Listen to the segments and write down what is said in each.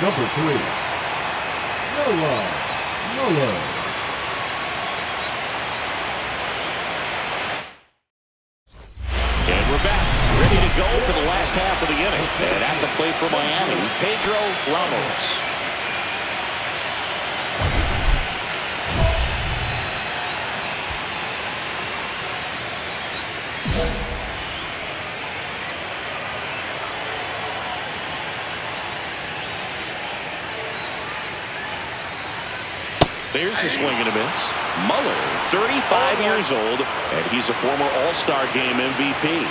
Number 3, MULLER. And we're back, ready to go for the last half of the inning. And at the plate for Miami, Pedro Ramos. There's a swing and a miss. Muller, 35 years old, and he's a former All-Star Game MVP.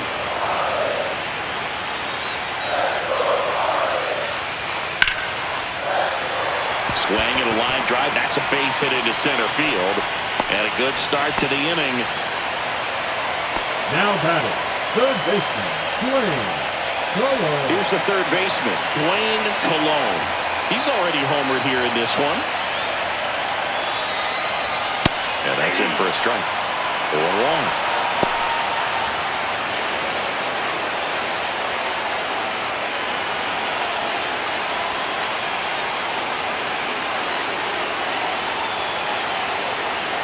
Swing and a line drive. That's a base hit into center field. And a good start to the inning. Now batting, third baseman, Dwayne Cologne. Here's the third baseman, Dwayne Cologne. He's already homered here in this one. And that's in for a strike. 4-1.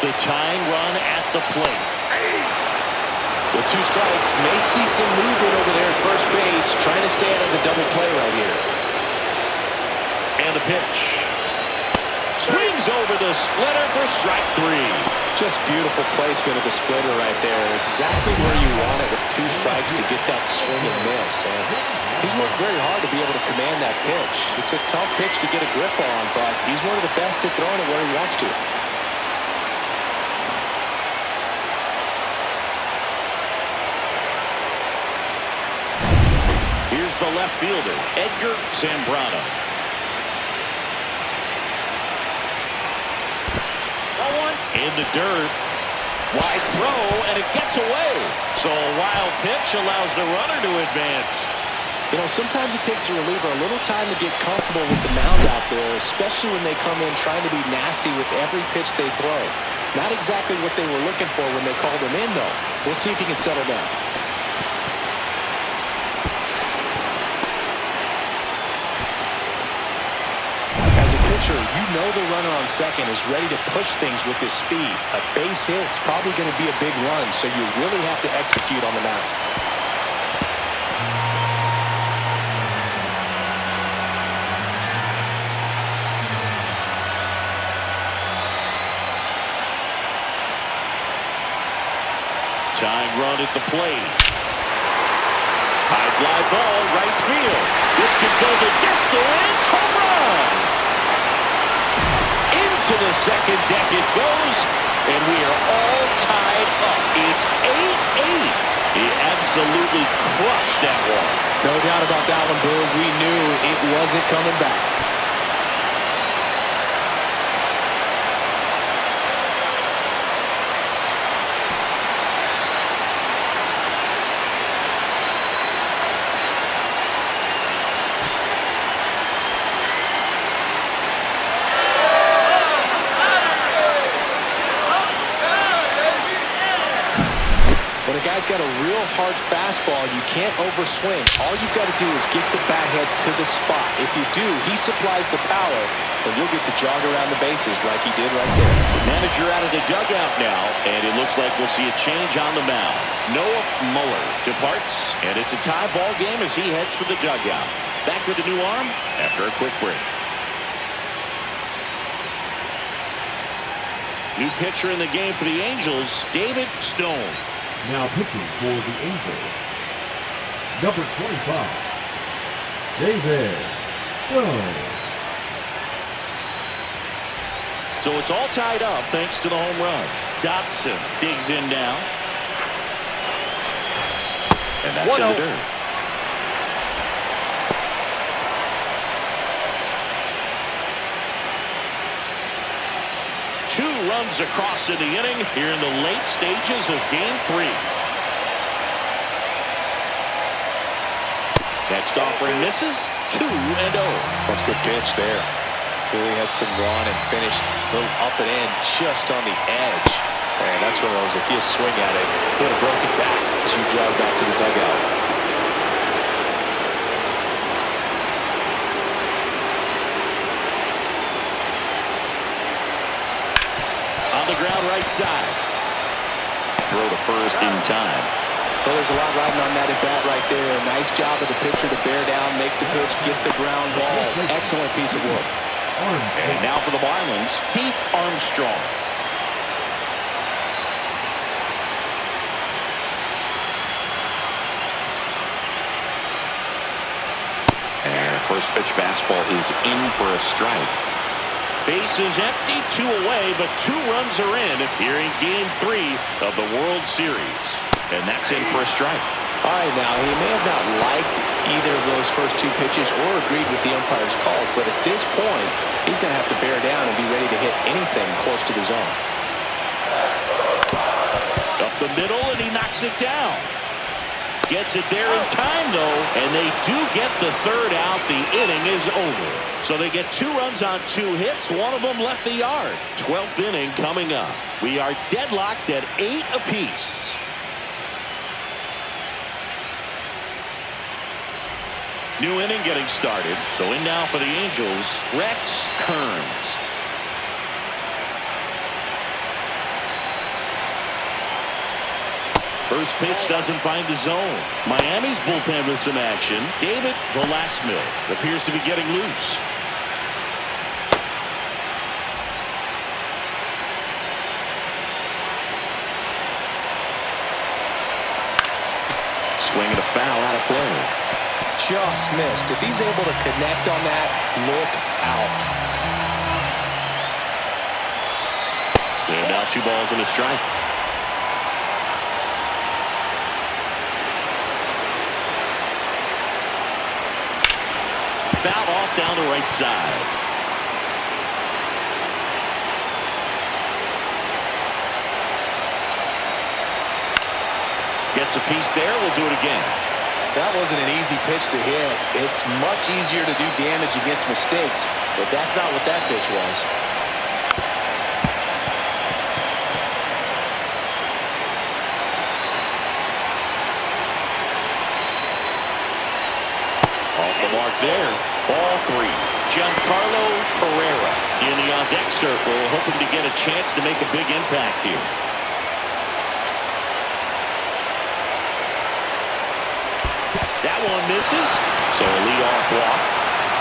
The tying run at the plate. With 2 strikes, may see some movement over there at first base, trying to stay out of the double play right here. And the pitch. Swings over the splitter for strike 3. Just beautiful placement of the splitter right there. Exactly where you want it with 2 strikes to get that swing and miss. And he's worked very hard to be able to command that pitch. It's a tough pitch to get a grip on, but he's one of the best at throwing it where he wants to. Here's the left fielder, Edgar Zambrano. In the dirt. Wide throw, and it gets away. So a wild pitch allows the runner to advance. You know, sometimes it takes a reliever a little time to get comfortable with the mound out there, especially when they come in trying to be nasty with every pitch they throw. Not exactly what they were looking for when they called him in, though. We'll see if he can settle down. You know the runner on second is ready to push things with his speed. A base hit, it's probably going to be a big run, so you really have to execute on the mound. Tying run at the plate. High fly ball, right field. This could go the distance. Home run! To the second deck it goes, and we are all tied up. It's 8-8. He absolutely crushed that one. No doubt about that one, Boog. We knew it wasn't coming back. Guy's got a real hard fastball. You can't overswing. All you've got to do is get the bat head to the spot. If you do, he supplies the power, and you'll get to jog around the bases like he did right there. Manager out of the dugout now, and it looks like we'll see a change on the mound. Noah Muller departs, and it's a tie ball game as he heads for the dugout. Back with a new arm after a quick break. New pitcher in the game for the Angels, David Stone. Now pitching for the Angels, number 25, David Stone. So it's all tied up thanks to the home run. Dotson digs in now. And that's in the dirt. Two runs across in the inning here in the late stages of Game 3. Next offering misses. 2-0. That's a good pitch there. Really had some run and finished a little up and in just on the edge. And that's one of those, if you swing at it, you would have broken back as you drive back to the dugout. 2 right side. Throw to first in time. Well, there's a lot riding on that at bat right there. A nice job of the pitcher to bear down, make the pitch, get the ground ball. Excellent piece of work. And now for the Marlins, Pete Armstrong. And first pitch fastball is in for a strike. Base is empty, 2 away, but 2 runs are in here in Game 3 of the World Series. And that's in for a strike. All right, now, he may have not liked either of those first 2 pitches or agreed with the umpire's calls, but at this point, he's going to have to bear down and be ready to hit anything close to the zone. Up the middle, and he knocks it down. Gets it there in time, though, and they do get the 3rd out. The inning is over. So they get 2 runs on 2 hits. One of them left the yard. 12th inning coming up. We are deadlocked at 8 apiece. New inning getting started. So in now for the Angels, Rex Kearns. First pitch doesn't find the zone. Miami's bullpen with some action. David Velasquez appears to be getting loose. Swing and a foul out of play. Just missed. If he's able to connect on that, look out. And now 2 balls and a strike. Foul off down the right side. Gets a piece there. We'll do it again. That wasn't an easy pitch to hit. It's much easier to do damage against mistakes, but that's not what that pitch was. Off the mark there. Ball 3. Giancarlo Pereira in the on-deck circle, hoping to get a chance to make a big impact here. That one misses. So a leadoff walk.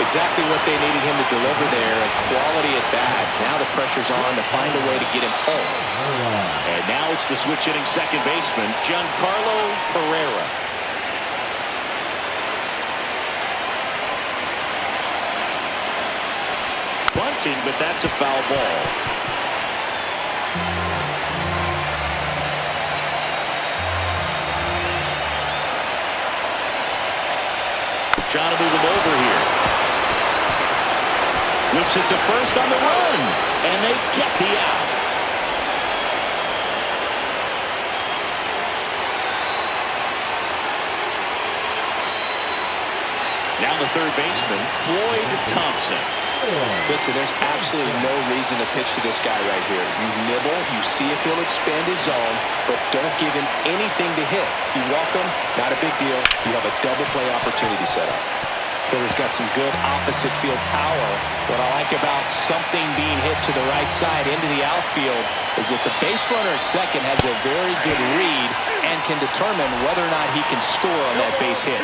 Exactly what they needed him to deliver there. A quality at bat. Now the pressure's on to find a way to get him home. And now it's the switch hitting second baseman, Giancarlo Pereira. Bunting, but that's a foul ball. Trying to move him over here. Whips it to first on the run. And they get the out. Now the third baseman, Floyd Thompson. Listen, there's absolutely no reason to pitch to this guy right here. You nibble, you see if he'll expand his zone, but don't give him anything to hit. If you walk him, not a big deal. You have a double play opportunity set up. Hitter's got some good opposite field power. What I like about something being hit to the right side into the outfield is that the base runner at second has a very good read and can determine whether or not he can score on that base hit.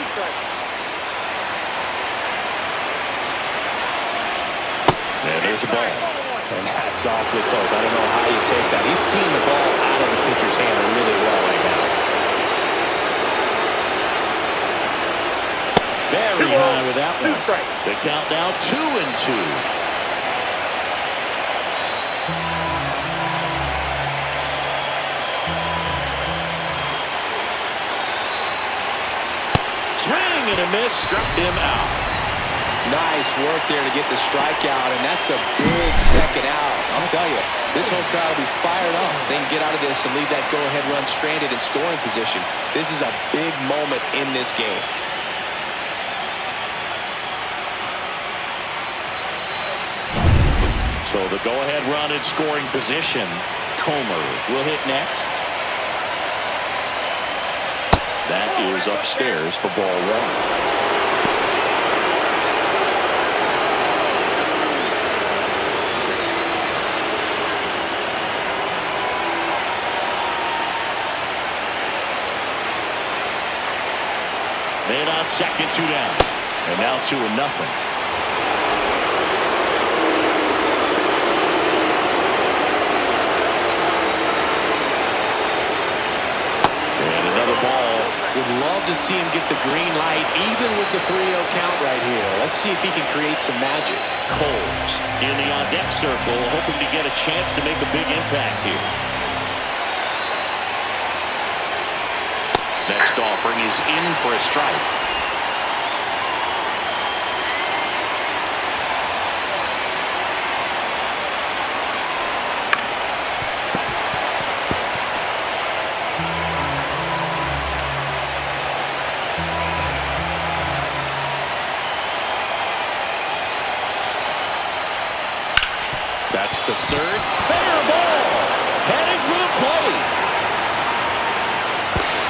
And there's the ball. And that's awfully close. I don't know how you take that. He's seeing the ball out of the pitcher's hand really well right now. Very high with that one. The count now 2-2. Swing and a miss. Struck him out. Nice work there to get the strikeout, and that's a big second out. I'll tell you, this whole crowd will be fired up. They can get out of this and leave that go-ahead run stranded in scoring position. This is a big moment in this game. So the go-ahead run in scoring position. Comer will hit next. That is upstairs for ball 1. Second, 2 down. And now 2-0. Would love to see him get the green light, even with the 3-0 count right here. Let's see if he can create some magic. Coles in the on-deck circle, hoping to get a chance to make a big impact here. Next offering is in for a strike. That's the third. Fair ball. Heading for the plate.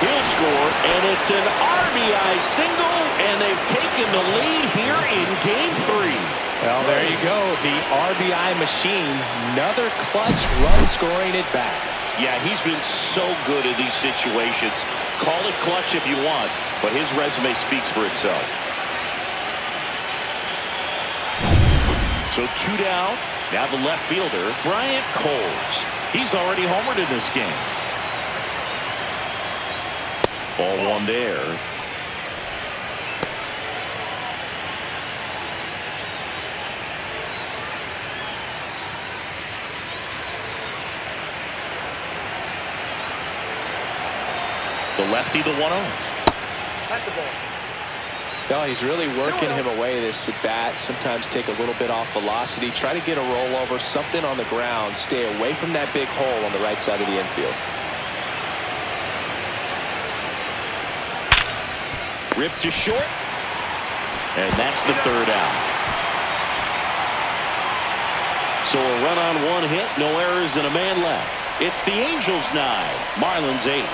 He'll score, and it's an RBI single, and they've taken the lead here in Game 3. Well, there you go. The RBI machine. Another clutch run scoring it back. Yeah, he's been so good in these situations. Call it clutch if you want, but his resume speaks for itself. So 2 down. Now the left fielder, Bryant Coles. He's already homered in this game. Ball 1 there. The lefty, the 1-0. That's a ball. No, he's really working him away this at bat. Sometimes take a little bit off velocity. Try to get a rollover, something on the ground. Stay away from that big hole on the right side of the infield. Ripped to short. And that's the 3rd out. So a run on 1 hit, no errors, and a man left. It's the Angels 9, Marlins 8.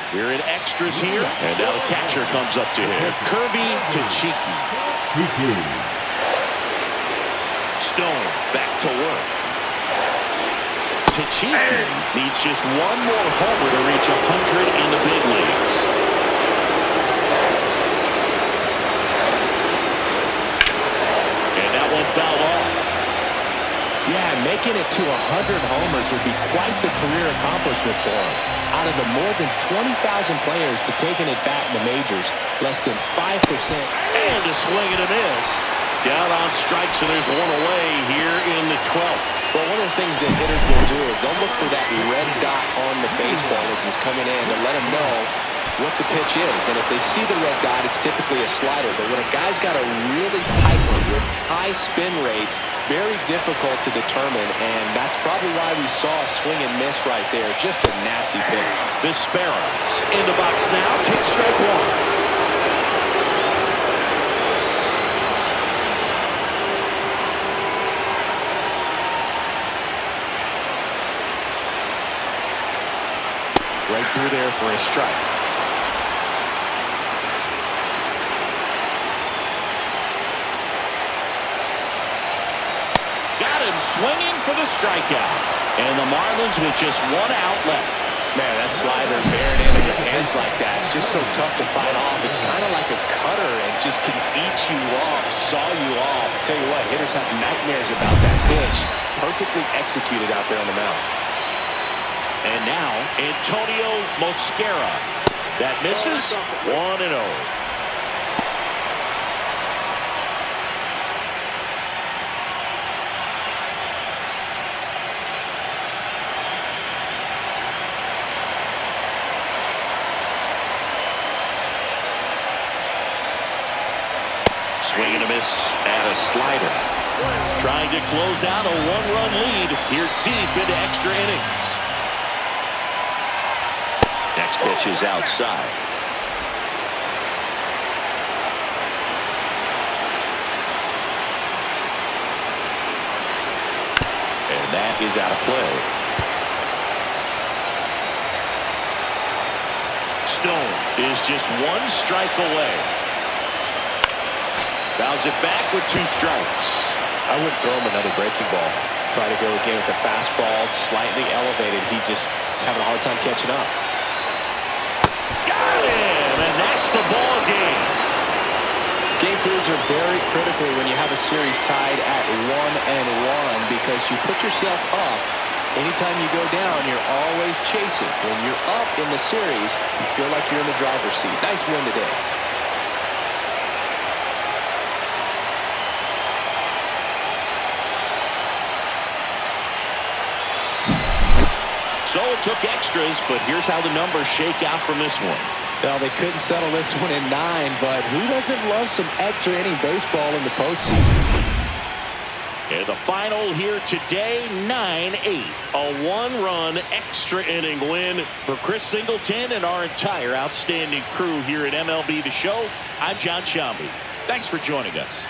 We're in extras here, and now the catcher comes up to him. Kirby to Cheeky. Stone back to work. Cheeky needs just 1 more homer to reach 100 in the big leagues. And that one fouled off. Yeah, making it to 100 homers would be quite the career accomplishment for him. Out of the more than 20,000 players to taking it back in the majors, less than 5%. And a swing and a miss. Down on strikes, and there's 1 away here in the 12th. Well, one of the things that hitters will do is they'll look for that red dot on the baseball as it's coming in to let them know what the pitch is. And if they see the red dot, it's typically a slider. But when a guy's got a really tight one with high spin rates, very difficult to determine. And that's probably why we saw a swing and miss right there. Just a nasty pitch. Vespera's in the box now. Takes strike 1. Right through there for a strike. Got him swinging for the strikeout. And the Marlins with just 1 out left. Man, that slider bearing in your hands like that, it's just so tough to fight off. It's kind of like a cutter and just can eat you off, saw you off. I tell you what, hitters have nightmares about that pitch. Perfectly executed out there on the mound. And now, Antonio Mosquera. That misses. 1-0. Swing and a miss at a slider. Trying to close out a 1-run lead here deep into extra innings. Next pitch is outside. And that is out of play. Stone is just 1 strike away. Fouls it back with 2 strikes. I wouldn't throw him another breaking ball. try to go again with the fastball slightly elevated. He just is having a hard time catching up. Got him, and that's the ball game. Game threes are very critical when you have a series tied at 1-1 because you put yourself up. Anytime you go down, you're always chasing. When you're up in the series, you feel like you're in the driver's seat. Nice win today. So it took extras, but here's how the numbers shake out from this one. Well, they couldn't settle this one in 9, but who doesn't love some extra inning baseball in the postseason? And the final here today, 9-8. A one-run extra inning win for Chris Singleton and our entire outstanding crew here at MLB The Show. I'm John Shambi. Thanks for joining us.